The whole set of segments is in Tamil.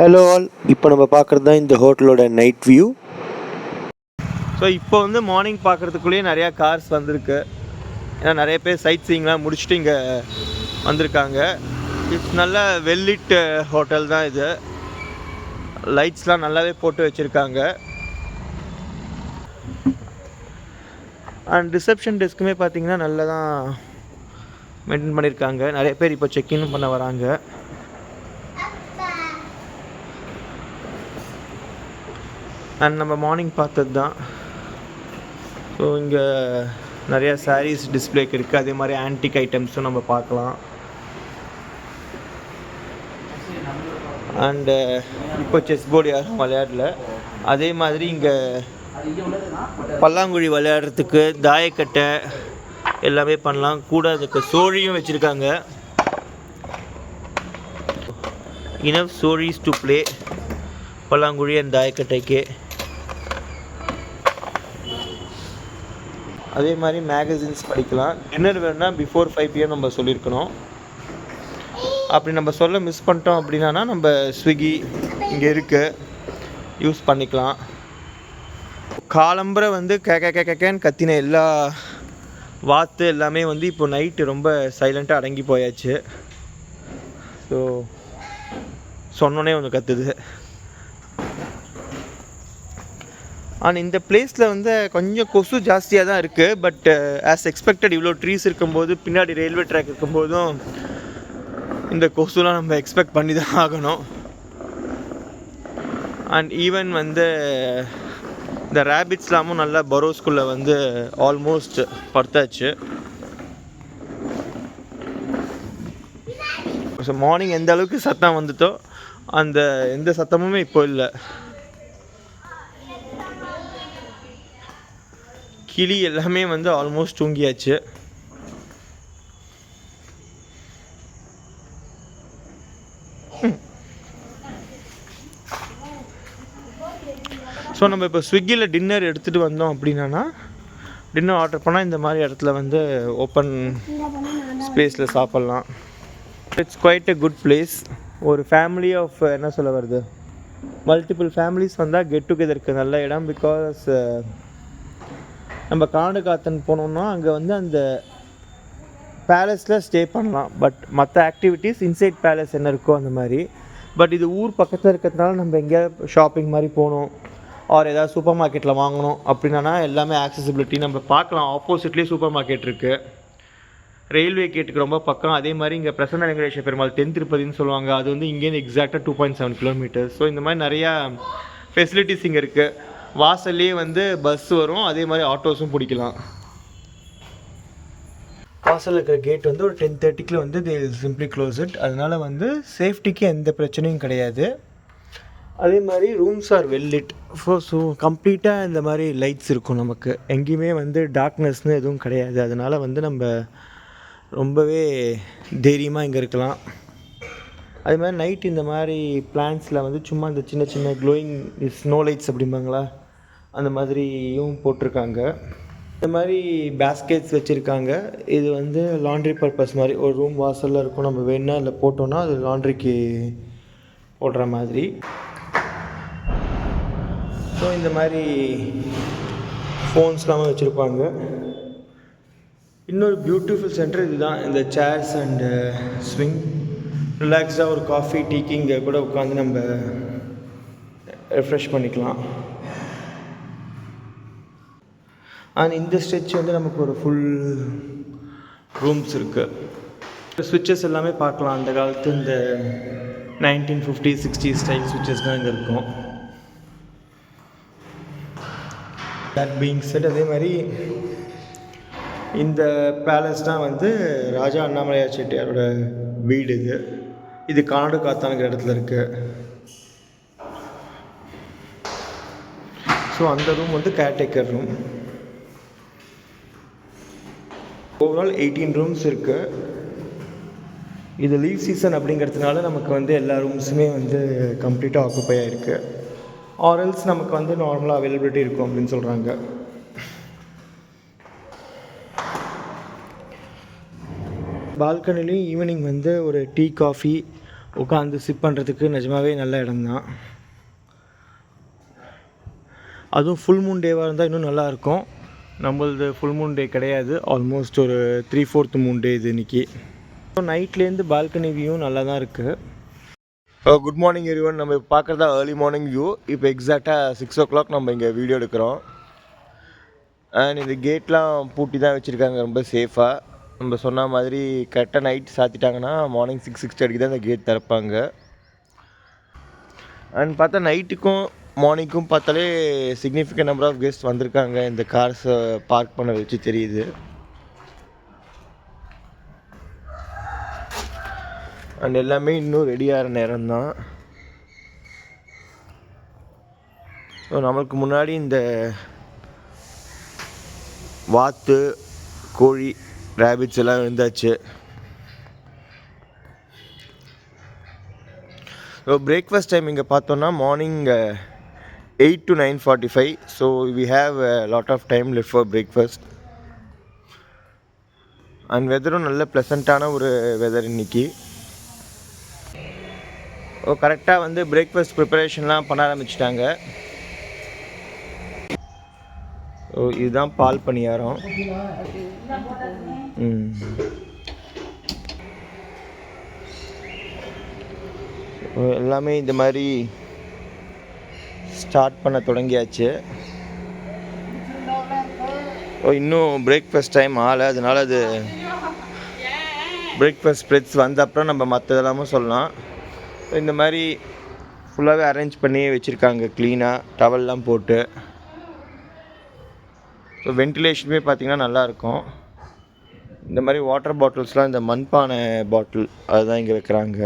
ஹலோ ஆல், இப்போ நம்ம பார்க்குறது தான் இந்த ஹோட்டலோட நைட் வியூ. ஸோ இப்போ வந்து மார்னிங் பார்க்குறதுக்குள்ளேயே நிறையா கார்ஸ் வந்திருக்கு. ஏன்னா நிறைய பேர் சைட் சீயிங்லாம் முடிச்சுட்டு இங்கே வந்திருக்காங்க. இட்ஸ் நல்ல வெல்லிட் ஹோட்டல் தான் இது. லைட்ஸ்லாம் நல்லாவே போட்டு வச்சுருக்காங்க. அண்ட் ரிசப்ஷன் டெஸ்க்குமே பார்த்திங்கன்னா நல்லா தான் மெயின்டைன் பண்ணியிருக்காங்க. நிறைய பேர் இப்போ செக்இன் பண்ண வராங்க. அண்ட் நம்ம மார்னிங் பார்த்தது தான். ஸோ இங்கே நிறையா சாரீஸ் டிஸ்பிளேக்கு இருக்குது. அதே மாதிரி ஆன்டிக் ஐட்டம்ஸும் நம்ம பார்க்கலாம். அண்டு இப்போ செஸ் போர்டு யாரும் விளையாடல. அதே மாதிரி இங்கே பல்லாங்குழி விளையாடுறதுக்கு தாயக்கட்டை எல்லாமே பண்ணலாம். கூட அதுக்கு சோழியும் வச்சுருக்காங்க. இனஃப் சோழிஸ் டு ப்ளே பல்லாங்குழி அண்ட் தாயக்கட்டைக்கு. அதே மாதிரி மேகசின்ஸ் படிக்கலாம். டின்னர் வேணுன்னா பிஃபோர் 5 PM நம்ம சொல்லியிருக்கணும். அப்படி நம்ம சொல்ல மிஸ் பண்ணிட்டோம் அப்படின்னா நம்ம ஸ்விக்கி இங்கே இருக்குது, யூஸ் பண்ணிக்கலாம். காலம்பரை வந்து கேன்னு கத்தின எல்லா வாத்து எல்லாமே வந்து இப்போ நைட்டு ரொம்ப சைலண்ட்டாக அடங்கி போயாச்சு. ஸோ சொன்னோன்னே ஒன்று கத்துது. ஆனால் இந்த பிளேஸில் வந்து கொஞ்சம் கொசு ஜாஸ்தியாக தான் இருக்குது. பட் ஆஸ் எக்ஸ்பெக்டட் இவ்வளோ ட்ரீஸ் இருக்கும்போது, பின்னாடி ரயில்வே ட்ராக் இருக்கும்போதும் இந்த கொசுலாம் நம்ம எக்ஸ்பெக்ட் பண்ணி தான் ஆகணும். அண்ட் ஈவன் வந்து இந்த ரேபிட்ஸ்லாமும் நல்லா பரோஸ்குள்ளே வந்து ஆல்மோஸ்ட் படுத்தாச்சு. ஸோ மார்னிங் எந்த அளவுக்கு சத்தம் வந்துட்டோ அந்த எந்த சத்தமுமே இப்போ இல்லை. கிளி எல்லாமே வந்து ஆல்மோஸ்ட் தூங்கியாச்சு. ஸோ நம்ம இப்போ ஸ்விக்கியில் டின்னர் எடுத்துகிட்டு வந்தோம் அப்படின்னா, டின்னர் ஆர்டர் பண்ணால் இந்த மாதிரி இடத்துல வந்து ஓப்பன் ஸ்பேஸில் சாப்பிட்லாம். It's quite a good place. ஒரு ஃபேமிலி ஆஃப் என்ன சொல்ல வருது, மல்டிபிள் ஃபேமிலிஸ் வந்தால் கெட் டுகெதருக்கு நல்ல இடம். பிகாஸ் நம்ம கானடுகாத்தன் போனோம்னா அங்கே வந்து அந்த பேலஸில் ஸ்டே பண்ணலாம். பட் மற்ற ஆக்டிவிட்டீஸ் இன்சைட் பேலஸ் என்ன இருக்கோ அந்த மாதிரி. பட் இது ஊர் பக்கத்தில் இருக்கிறதுனால நம்ம எங்கேயாவது ஷாப்பிங் மாதிரி போகணும், ஆர் ஏதாவது சூப்பர் மார்க்கெட்டில் வாங்கணும் அப்படின்னா எல்லாமே ஆக்சசிபிலிட்டி நம்ம பார்க்கலாம். ஆப்போசிட்லேயே சூப்பர் மார்க்கெட் இருக்குது. ரயில்வே கேட்டுக்கு ரொம்ப பக்கம். அதே மாதிரி இங்கே பிரசன்ன வெங்கடேஸ்வர பெருமாள் தென் திருப்பதின்னு சொல்லுவாங்க. அது வந்து இங்கேருந்து எக்ஸாக்டாக 2.7 km. ஸோ இந்த மாதிரி நிறையா ஃபெசிலிட்டிஸ் இங்கே இருக்குது. வாசல்லே வந்து பஸ் வரும், அதே மாதிரி ஆட்டோஸும் பிடிக்கலாம். வாசலில் இருக்கிற கேட் வந்து ஒரு 10:30 வந்து தே சிம்பிளி க்ளோஸ் இட். அதனால் வந்து சேஃப்டிக்கு எந்த பிரச்சனையும் கிடையாது. அதே மாதிரி rooms are well lit. So கம்ப்ளீட்டாக இந்த மாதிரி லைட்ஸ் இருக்கும். நமக்கு எங்கேயுமே வந்து டார்க்னஸ்னு எதுவும் கிடையாது. அதனால் வந்து நம்ம ரொம்பவே தைரியமாக இங்கே இருக்கலாம். அது மாதிரி நைட் இந்த மாதிரி பிளான்ஸில் வந்து சும்மா இந்த சின்ன சின்ன க்ளோயிங் ஸ்னோ லைட்ஸ் அப்படிம்பாங்களா, அந்த மாதிரியும் போட்டிருக்காங்க. இந்த மாதிரி பேஸ்கெட்ஸ் வச்சுருக்காங்க. இது வந்து லாண்ட்ரி பர்பஸ் மாதிரி ஒரு ரூம் வாசலில் இருக்கும். நம்ம வேணுன்னா அதில் போட்டோன்னா அது லாண்ட்ரிக்கு போடுற மாதிரி. ஸோ இந்த மாதிரி ஃபோன்ஸ்லாம் வச்சுருப்பாங்க. இன்னொரு பியூட்டிஃபுல் சென்டர் இதுதான். இந்த சேர்ஸ் அண்டு ஸ்விங், ரிலாக்ஸ்டாக ஒரு காஃபி டீக்கு இங்கே கூட உட்காந்து நம்ம ரெஃப்ரெஷ் பண்ணிக்கலாம். அண்ட் இந்த ஸ்ட்ரெச் வந்து நமக்கு ஒரு ஃபுல் ரூம்ஸ் இருக்குது. ஸ்விட்சஸ் எல்லாமே பார்க்கலாம். அந்த காலத்து இந்த 1950s 60s ஸ்டைல் ஸ்விட்சஸ் தான் இங்கே இருக்கும். தட் பீயிங் செட், அதே மாதிரி இந்த பேலஸ் தான் வந்து ராஜா அண்ணாமலையார் செட்டியாரோட வீடு. இது கானடுகாத்தானுங்கிற இடத்துல இருக்குது. ஸோ அந்த ரூம் வந்து கேர்டேக்கர் ரூம். ஓவரால் 18 ரூம்ஸ் இருக்குது. இது லீவ் சீசன் அப்படிங்கிறதுனால நமக்கு வந்து எல்லா ரூம்ஸுமே வந்து கம்ப்ளீட்டாக ஆக்குப்பை ஆகிருக்கு. ஆர்எல்ஸ் நமக்கு வந்து நார்மலாக அவைலபிலிட்டி இருக்கும் அப்படின்னு சொல்கிறாங்க. பால்கனிலையும் ஈவினிங் வந்து ஒரு டீ காஃபி உட்காந்து சிப் பண்ணுறதுக்கு நிஜமாகவே நல்ல இடம்தான். அதுவும் ஃபுல் மூன் டேவாக இருந்தால் இன்னும் நல்லாயிருக்கும். நம்மளது ஃபுல் மூன் டே கிடையாது, ஆல்மோஸ்ட் ஒரு 3/4 மூன் டே இது இன்றைக்கி. நைட்லேருந்து பால்கனி வியூ நல்லா தான் இருக்குது. Good morning everyone. நம்ம இப்போ பார்க்குறதா ஏர்லி மார்னிங் வியூ. இப்போ எக்ஸாக்டாக 6 o'clock நம்ம இங்கே வீடியோ எடுக்கிறோம். அண்ட் இந்த கேட்லாம் பூட்டி தான் வச்சுருக்காங்க ரொம்ப சேஃபாக. நம்ம சொன்ன மாதிரி கரெக்டாக நைட் சாத்திட்டாங்கன்னா மார்னிங் 6:30 தான் இந்த கேட் திறப்பாங்க. அண்ட் பார்த்தா நைட்டுக்கும் மார்னிங்கும் பார்த்தாலே சிக்னிஃபிகண்ட் நம்பர் ஆஃப் கெஸ்ட் வந்திருக்காங்க. இந்த கார்ஸை பார்க் பண்ண வச்சு தெரியுது. அண்ட் எல்லாமே இன்னும் ரெடியாகிற நேரம்தான். ஸோ நம்மளுக்கு முன்னாடி இந்த வாத்து, கோழி, ரேபிட்ஸ் எல்லாம் இருந்தாச்சு. ஸோ பிரேக்ஃபாஸ்ட் டைம் இங்கே பார்த்தோன்னா morning 8 to 9:45. So we have lot of time left for breakfast. And வெதரும் நல்ல ப்ளசண்ட்டான ஒரு வெதர் இன்றைக்கி. கரெக்டாக வந்து பிரேக்ஃபாஸ்ட் ப்ரிப்பரேஷன்லாம் பண்ண ஆரம்பிச்சிட்டாங்க. இதுதான் பால் பணியாரம். எல்லாமே இந்த மாதிரி ஸ்டார்ட் பண்ண தொடங்கியாச்சு. இன்னும் பிரேக்ஃபாஸ்ட் டைம் ஆகலை, அதனால் அது பிரேக்ஃபாஸ்ட் ஸ்ப்ரெட்ஸ் வந்த அப்புறம் நம்ம மற்றதெல்லாமும் சொல்லலாம். இந்த மாதிரி ஃபுல்லாகவே அரேஞ்ச் பண்ணி வச்சுருக்காங்க க்ளீனாக, டவல்லாம் போட்டு. ஸோ வென்டிலேஷனுமே பார்த்திங்கன்னா நல்லாயிருக்கும். இந்த மாதிரி வாட்டர் பாட்டில்ஸ்லாம் இந்த மண்பானை பாட்டில் அதுதான் இங்கே வைக்கிறாங்க.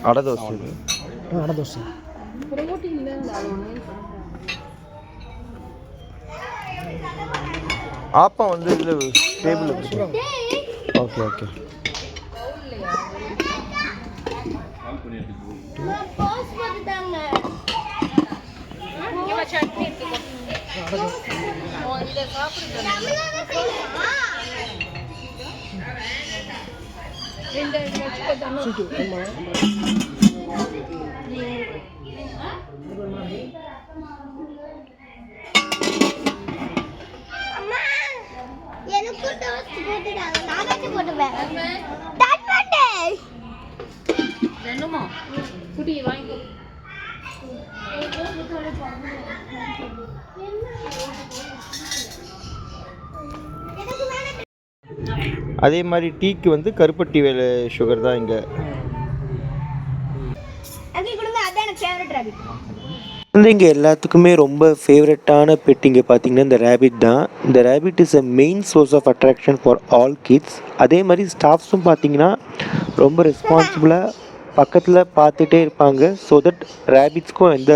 அடை தோசை. ஆப்பம் வந்து இதில் டேபிள் வச்சுருவாங்க. ஓகே. அதே மாதிரி டீக்கு வந்து கருப்பட்டி வேலை சுகர் தான் இங்கே. வந்து இங்கே எல்லாத்துக்குமே ரொம்ப ஃபேவரட்டான பெட் இங்கே பார்த்தீங்கன்னா இந்த ரேபிட் தான். இந்த rabbit is a main source of attraction for all kids. அதே மாதிரி ஸ்டாஃப்ஸும் பார்த்தீங்கன்னா ரொம்ப ரெஸ்பான்சிபிளாக பக்கத்தில் பார்த்துட்டே இருப்பாங்க. ஸோ தட் ரேபிட்ஸ்க்கும் எந்த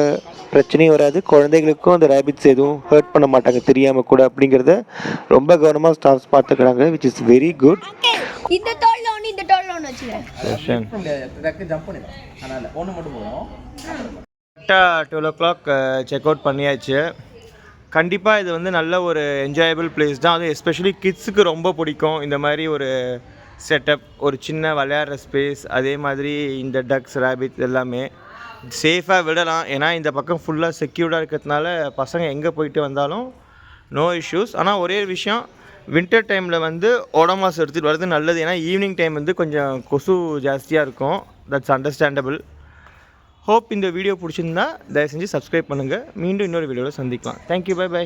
பிரச்சனையும் வராது, குழந்தைகளுக்கும் அந்த ரேபிட்ஸ் எதுவும் ஹர்ட் பண்ண மாட்டாங்க தெரியாமல் கூட. அப்படிங்கிறத ரொம்ப கவனமாக ஸ்டாஃப்ஸ் பார்த்துக்கிறாங்க, விச் இஸ் வெரி குட். கரெக்டாக 12 o'clock செக் அவுட் பண்ணியாச்சு. கண்டிப்பாக இது வந்து நல்ல ஒரு என்ஜாயபிள் பிளேஸ் தான். அதுவும் எஸ்பெஷலி கிட்ஸுக்கு ரொம்ப பிடிக்கும் இந்த மாதிரி ஒரு செட்டப், ஒரு சின்ன விளையாடுற ஸ்பேஸ். அதே மாதிரி இந்த டக்ஸ், ரேபிட்ஸ் எல்லாமே சேஃபாக விடலாம். ஏன்னா இந்த பக்கம் ஃபுல்லாக செக்யூர்டாக இருக்கிறதுனால பசங்க எங்கே போயிட்டு வந்தாலும் நோ இஷ்யூஸ். ஆனால் ஒரே விஷயம், வின்டர் டைமில் வந்து ஓடோமாஸ் எடுத்துகிட்டு வர்றது நல்லது. ஏன்னா ஈவினிங் டைம் வந்து கொஞ்சம் கொசு ஜாஸ்தியாக இருக்கும். That's understandable. ஹோப் இந்த வீடியோ பிடிச்சிருந்தா தயவு செஞ்சு சப்ஸ்கிரைப் பண்ணுங்கள். மீண்டும் இன்னொரு வீடியோவில் சந்திக்கலாம். Thank you, by.